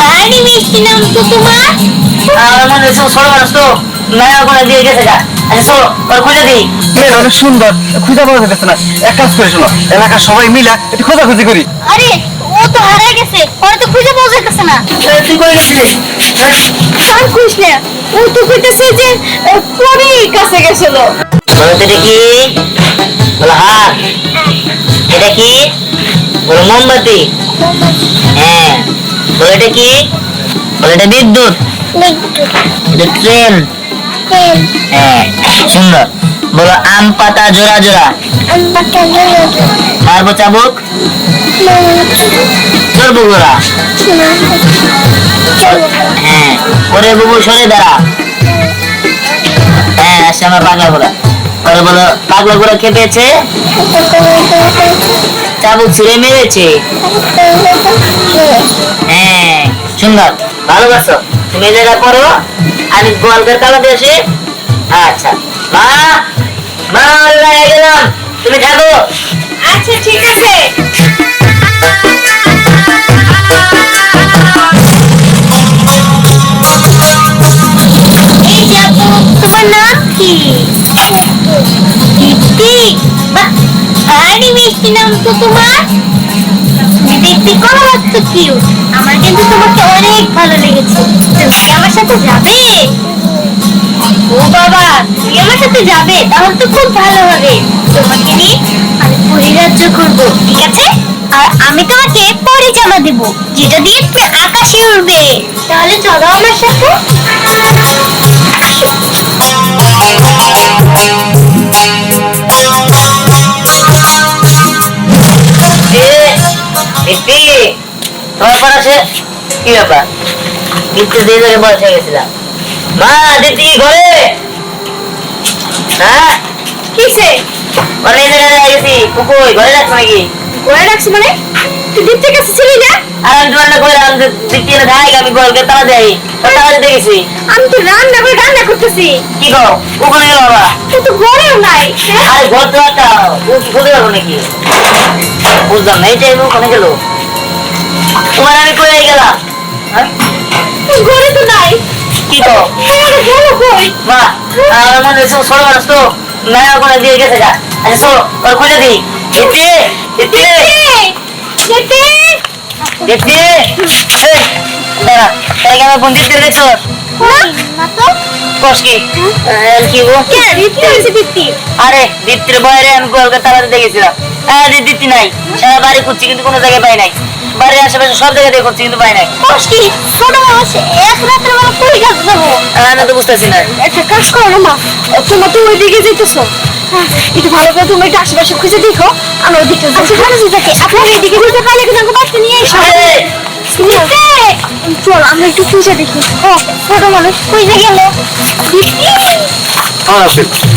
আরে মিষ্টি নাম তো তোমার? আমার মনে হচ্ছে ছোট মানুষ তো মায়া করে দিয়ে গেছে গা। আচ্ছা চলো ওর খুঁজে দিই। মেয়েটা অনেক সুন্দর, খুঁজে পাওয়া যাচ্ছে না। এক কাজ করে শোনো, এলাকার সবাই মিলে একটু খোঁজাখুঁজি করি। আরে ও তো হারিয়ে গেছে, ওরা তো খুঁজে পাওয়া যাচ্ছে না। তুই করে গেছিস? আর খুঁজ না, ও তো কইতেছে যে পরে কাছে গেছিল। বলো তো এটা কি? বলো হাত। এটা কি? বলো মোমবাতি। হ্যাঁ। বলো এটা কি? বলো এটা বিদ্যুৎ। এটা ট্রেন। হ্যাঁ সুন্দর। বলো আম পাতা জোড়া জোড়া। মারবো চাবুক। চড়বো ঘোড়া। হ্যাঁ ওরে বুবু সরে দাঁড়া। হ্যাঁ আসছে আমার পাগলা ঘোড়া। ওরে বলো পাগলা ঘোড়া খেপেছে, চাবুক ছিঁড়ে মেরেছে। হ্যাঁ সুন্দর, ভালোবাসো। তুমি এই জায়গা করো, আমি গোয়ালঘর তালা দিয়ে আসি। আচ্ছা মা, মা আমি গেলাম, তুমি থাকো। আচ্ছা ঠিক আছে। এই যাবো, তোমার নাম কি? দীপ্তি। বাহ, আরে মিষ্টি নাম তো তোমার। দীপ্তি কত কিউট। আমার কিন্তু তোমাকে অনেক ভালো লেগেছে। তুমি কি আমার সাথে যাবে? ও বাবা, তুমি আমার সাথে যাবে? তাহলে তো খুব ভালো হবে। তোমাকে নিয়ে আমি পরিরাজ্য ঘুরবো, ঠিক আছে? আর আমি তোমাকে পরিজামা দেব, যেটা দিয়ে তুমি আকাশে উড়বে। তাহলে চলো আমার সাথে। দীপ্তি তোমার পাশে কি ব্যাপার? দীপ্তি দুই জায়গায় বয়স হয়ে গেছিলাম। মা দীপ্তি কি ঘরে? হ্যাঁ কিসে? ঘরে এই জায়গায় গেছি। কুকুই ঘরে রাখছো নাকি? ঘরে রাখছি মানে? তুই দীপ্তির কাছে ছিলি না? আর আমি তোমার না কইলাম যে দীপ্তি না থাক, আমি গোয়ালঘর তালা দেই। তালা দিতে গেছি। আমি তো রান্না করতেছি। কি গো ওখানে গেল বাবা? তুই তো ঘরেও নাই। আরে ঘর তো একটা খুঁজে পাবো নাকি? বুঝলাম না, এইটাই ওখানে গেল। তোমার আমি কই গেলাম? হ্যাঁ তুই ঘরে তো নাই। কি গো গেল কই? মা, আমার মনে হচ্ছে ছোট মানুষ তো মায়া করে দিয়ে গেছে গা। আচ্ছা চলো ওর খুঁজে দিই। দীপ্তি, দীপ্তি, দীপ্তি। দীপ্তি, এই দাঁড়া, তাই কি আমার বোন দীপ্তি দেখছো? না তো। কস কি? কি গো? কে দীপ্তি হইছে দীপ্তি? আরে দীপ্তির বয়রে আমি গোয়ালঘর তালা দিতে গেছিলাম। হ্যাঁ দীপ্তি নাই, সারা বাড়ি খুঁজছি কিন্তু কোনো জায়গায় পাই নাই। বাড়ির আশেপাশে সব জায়গায় দিয়ে খুঁজছি কিন্তু পাই নাই। কষ্টি ছোট মানুষ এক রাতের বেলা কই কাছে যাবো? আমি তো বুঝতেছি না। একটা কাজ করো মা, তোমার তো ওইদিকে যেতেছো, একটু ভালো করে তুমি একটু আশেপাশে খুঁজে দেখো। আমরা ওইদিকে যাচ্ছি। আপনার এইদিকে খুঁজে পাইলে কিন্তু আমাকে বাড়িতে নিয়ে এসো। চল আমরা একটু খুঁজে দেখি। ও ছোট মানুষ খুঁজে গেল।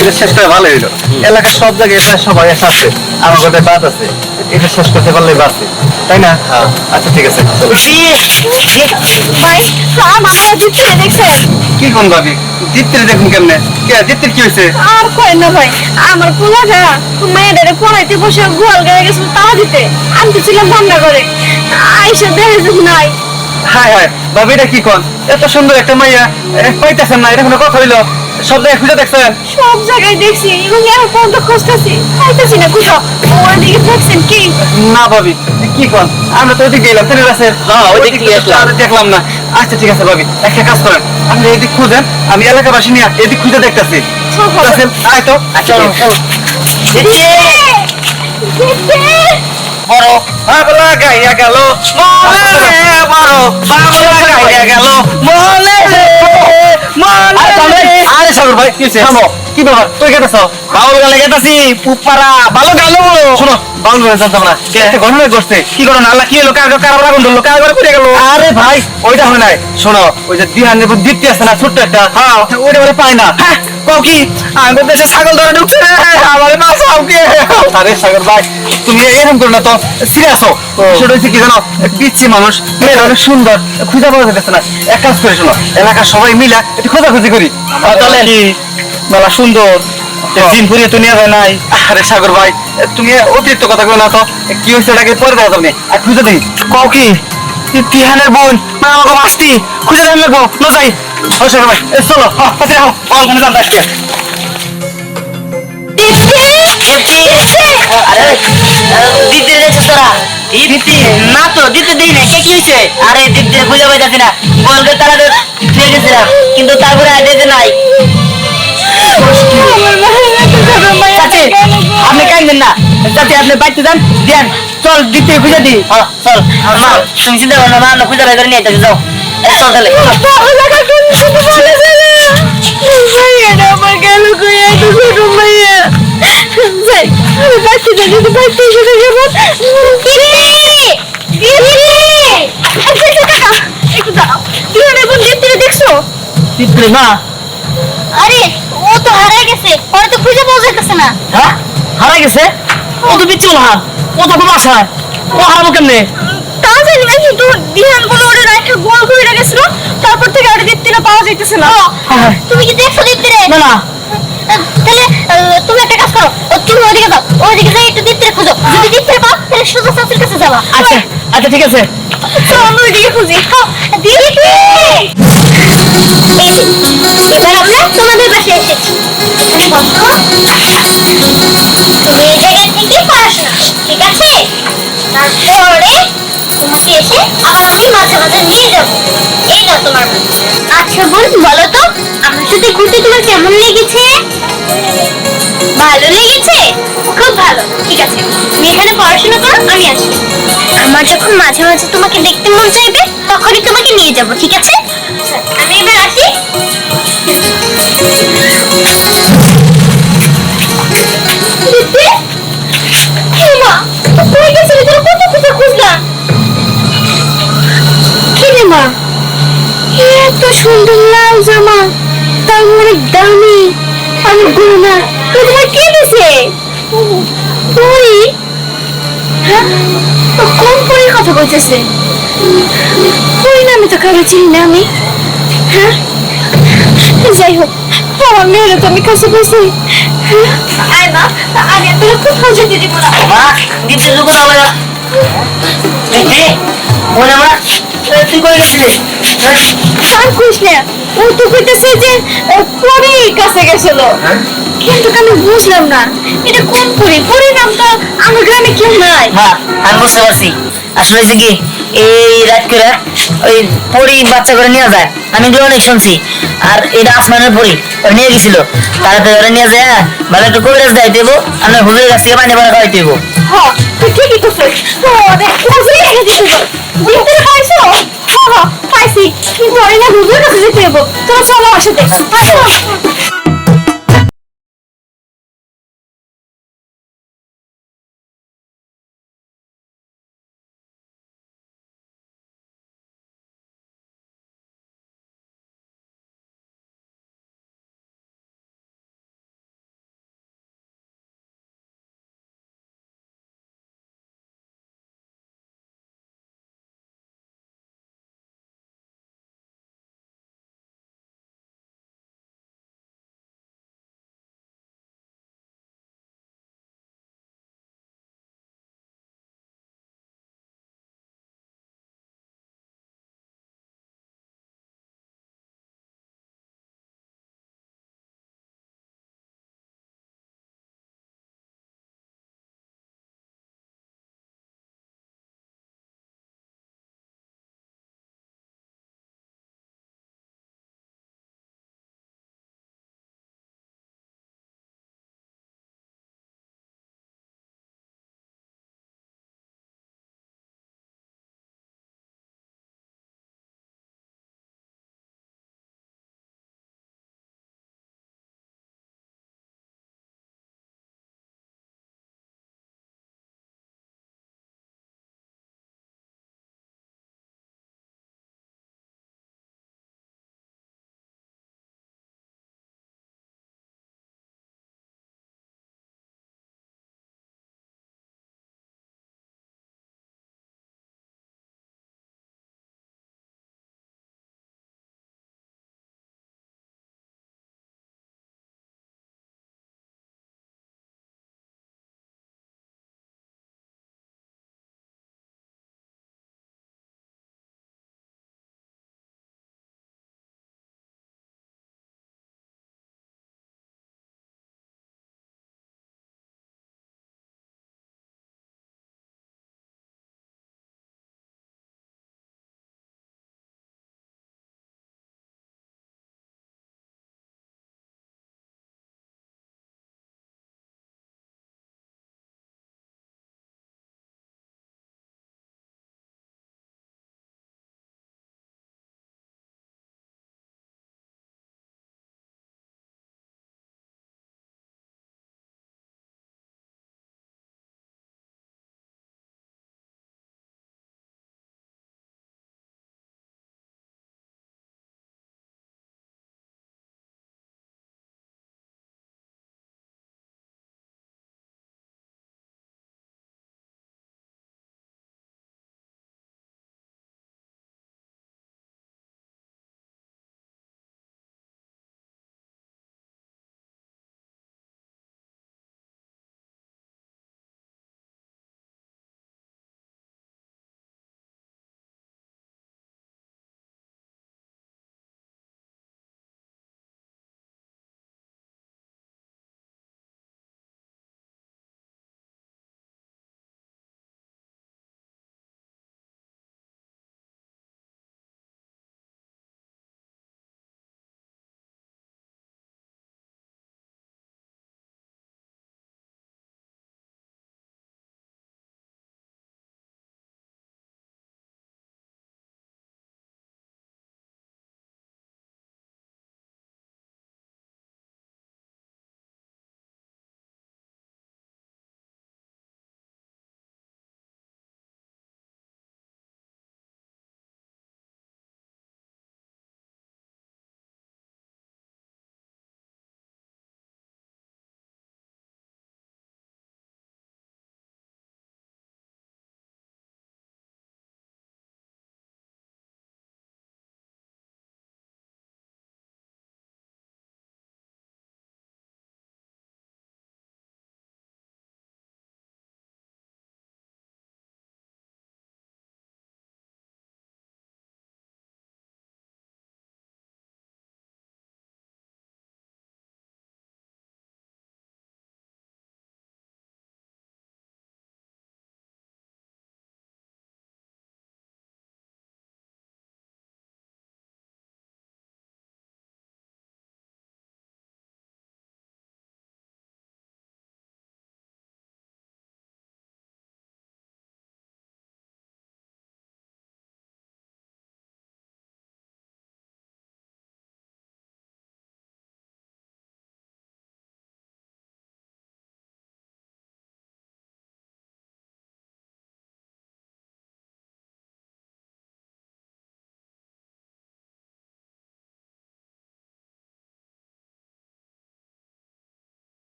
এটা শেষ করে ভালো হইলো। এলাকার সব জায়গায় এটা সবাই এসে আছে, আমার কথা বাদ আছে। এটা শেষ করতে পারলেই বাঁচে, তাই না? আচ্ছা ঠিক আছে চলো। ভাই আমার দীপ্তি দেখছেন? কি কোন ভাবি, দীপ্তির দেখুন কেমনে? কে দীপ্তির কি হয়েছে? আর কই না ভাই, আমার পোলাটা মেয়েদের পড়াইতে বসে গোয়াল গায়ে গেছিল তালা দিতে। আমি ছিলাম ঠান্ডা করে, আইসা দেখে নাই। হায় হায় ভাবি, এটা কি কোন? এত সুন্দর একটা মাইয়া পাইতেছেন না, এটা কোনো কথা হইলো? সব জায়গায় খুঁজে দেখছেন? সব জায়গায় দেখছি এবং এখন পর্যন্ত খুঁজতেছি, পাইতেছি না কোথাও। ওইদিকে দেখছেন কি? না ভাবি, কি কোন? আমরা তো ওইদিকে গেলাম ট্রেনের কাছে। হ্যাঁ, ওইদিক দিয়ে আসলাম। দেখলাম না। আচ্ছা ঠিক আছে ভাবি, একটা কাজ করেন, আপনি এদিক খুঁজেন, আমি এলাকাবাসী নিয়ে এদিক খুঁজে দেখতেছি। সব হবে। আছেন? আয় তো। চলো চলো। দীপ্তি বড় পাগলা গাইয়া গেল মলে রে, বড় পাগলা গাইয়া গেল মলে রে, মলে রে। আরে সাগর ভাই, কি হইছে? থামো। কি ব্যাপার? তুই কেটেছ? বাউল গালে গেতাছি, পুপারা ভালো গালো। শোনো, বাউল গালে জানতাম না, একটা ঘটনা ঘটছে। কি ঘটনা? আল্লাহ কি হলো? কার আগুন ধরলো? কার ঘরে পড়ে গেল? আরে ভাই, ওইটা হয় নাই। শোনো, ওই যে দিহানের দীপ্তি আছে না, ছোট্ট একটা, হ্যাঁ ওইটা বলে পায় না। কও কি? আমাদের দেশে ছাগল ধরে ঢুকছে রে, আমারে বাঁচাও কে? আরে সাগর ভাই, তুমি এরকম করো না তো, সিরিয়াস হও। সেটা হচ্ছে কি জানো, পিচ্ছি মানুষ, মেয়েরা অনেক সুন্দর, খুঁজে পাওয়া যাচ্ছে না। এক কাজ করে শোনো, এলাকার সবাই মিলে একটু খোঁজাখুঁজি করি। তাহলে মেলা সুন্দর জিম ফুরিয়ে তো নিয়ে যায় নাই। আরে সাগর ভাই, তুমি অতিরিক্ত কথা কই না তো। কি হয়েছে এটাকে পরে দেখা যাবে, আর খুঁজে দিই। কও কি? তিহানের বোন মানে আমাকে মাস্তি খুঁজে দেন লাগবো না যাই ও সরকার ভাই চলো তাড়াতাড়ি আও ওখানে যান আজকে আরে দিতে দেখছিস তোরা দিতে না তো দিতে দেই না কে কি হয়েছে আরে দিতে খুঁজে পাইতাছি না বলকে তারা নিয়ে গেছিলাম কিন্তু তারপরে আর দিতে নাই চাচি আপনি কাইলেন না চাচি আপনি বাইতে যান দেন চল দিতে খুঁজে দি চল মা তুমি চিন্তা করো না মা আমরা খুঁজে বাই করে নিয়ে যাচ্ছি যাও চল তাহলে দিতে মা আরে ও তো হারাই গেছে ওরা তো খুঁজে পাওয়া যাইতেছে না হ্যাঁ হারাই গেছে ও তো বিচ্ছু হার ও তো খুব আশায় ও হারাবো কেমনে তা জানি না কিন্তু দিহান বলে ওরা রাইখা গোল করে গেছিল তারপর থেকে আর দীপ্তিরা পাওয়া যাইতেছে না তুমি কি দেখছো দীপ্তিরে না না তাহলে তুমি একটা কাজ করো তুমি ওদিকে যাও ওদিকে যাই একটু দীপ্তিরে খুঁজো যদি দীপ্তিরে পাও তাহলে সোজা চাচির কাছে যাবা আচ্ছা আচ্ছা ঠিক আছে চলো আমরা ওইদিকে খুঁজি দীপ্তি এবার আমরা তোমাদের পাশে এসেছি তুমি বসো তুমি এই জায়গা থেকে পড়াশোনা ঠিক আছে তারপরে তোমাকে এসে আবার আমি মাঝে মাঝে নিয়ে যাব এই নাও তোমার বই। আচ্ছা বোন বলো তো আমার সাথে ঘুরতে তোমার কেমন লেগেছে ভালো লেগেছে খুব ভালো ঠিক আছে তুমি এখানে পড়াশোনা করো আমি আসি আমার যখন মাঝে মাঝে তোমাকে দেখতে মন চাইবে তখনই তোমাকে নিয়ে যাব ঠিক আছে আচ্ছা, আমি এবার আসি দিদি মা তুই গেছিলি তোর কত খুঁজে খুঁজলাম কি রে মা এত সুন্দর লাল জামা তার অনেক দামি অনেক গুণা তোমার কে দিছে পরি হ্যাঁ ও কোন পরির কথা বলতেছে পরি নামে তো কারো চিনি না আমি হ্যাঁ যাই হোক আমার মেয়েরা তো আমি কাছে বসি আয় মা আমি তোর কোথাও যেতে দিব না মা দিতে যুগ হবে না দিতে বলে মা তুই কই গেছিলি আর কইস না ও তো কইতেছে যে পরির কাছে গেছিল কিন্তু আমি বুঝলাম না এটা কোন পরি পরির নাম তো আমার গ্রামে কেউ নাই মা আমি বুঝতে পারছি আসলে হয়েছে কি এই রাত করে ওই পরি বাচ্চা করে নিয়ে যায় আমি এগুলো অনেক শুনছি আর এটা আসমানের পরি ওরা নিয়ে গেছিল তাড়াতাড়ি ওরা নিয়ে যায় ভালো একটু কবিরাজ দেয় দেবো আমরা হুজুরের কাছ থেকে পানি ভরা খাওয়াই দেবো হ্যাঁ তুই ঠিকই করছিস ওরে খুঁজে রেখে দিছিস বুঝতে পারছো হ্যাঁ পাইছি কিন্তু ওই না হুজুর কাছে যেতে হবে চলো চলো আমার সাথে